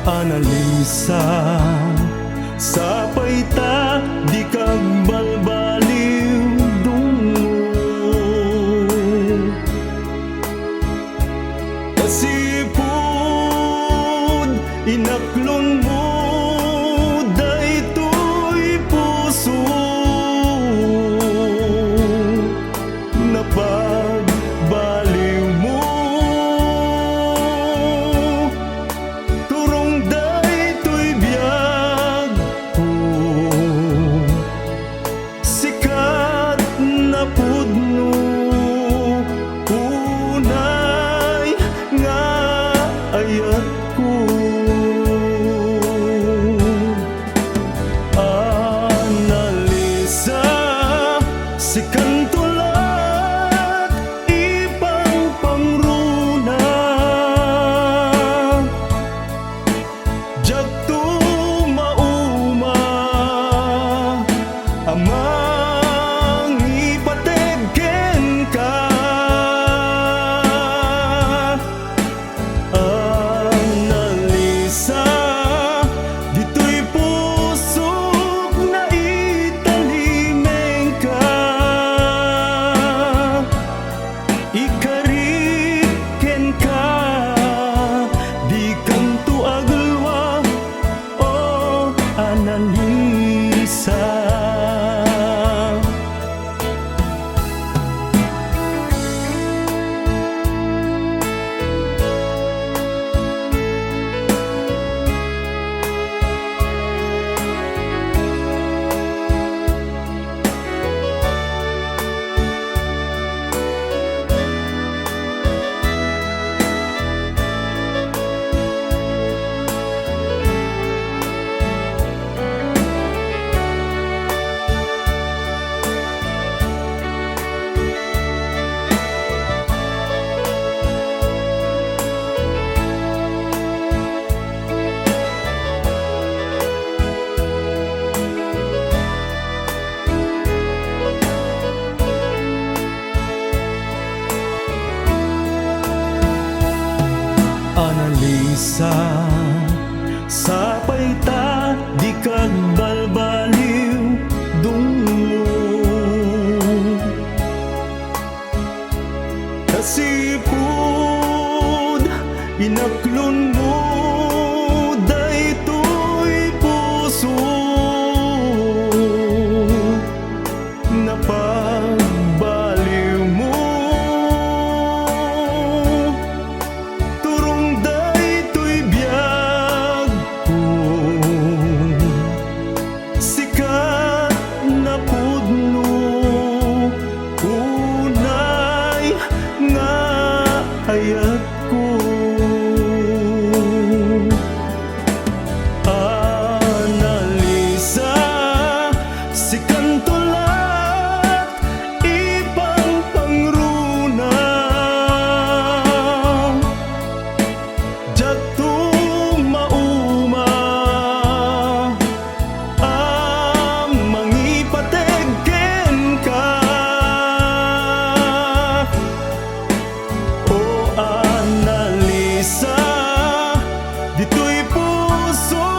Analisa sa payta di kag balbaliw dungo, kasipud inaklon mo daytoy puso na pagbaliw mo. Turong daytoy biyag ko, sikat na pudno, unay nga ayat ko. Analisa si kantulat ipang pangruna, jagto mauma amang ipategen ka. Analisa dito'y pusok na italimeng ka, ikariken ka di kang tuagalwa o analisa. Analisa sa payta di kag balbaliw dungo, kasipud inaklon mo daytoy puso na pagbaliw mo. Turong daytoy biyag ko, sikat na pudno, unay nga ayat ko. Analisa si kantulat ipang pangruna, jagto mauma amang ipategen ka. O analisa dito'y puso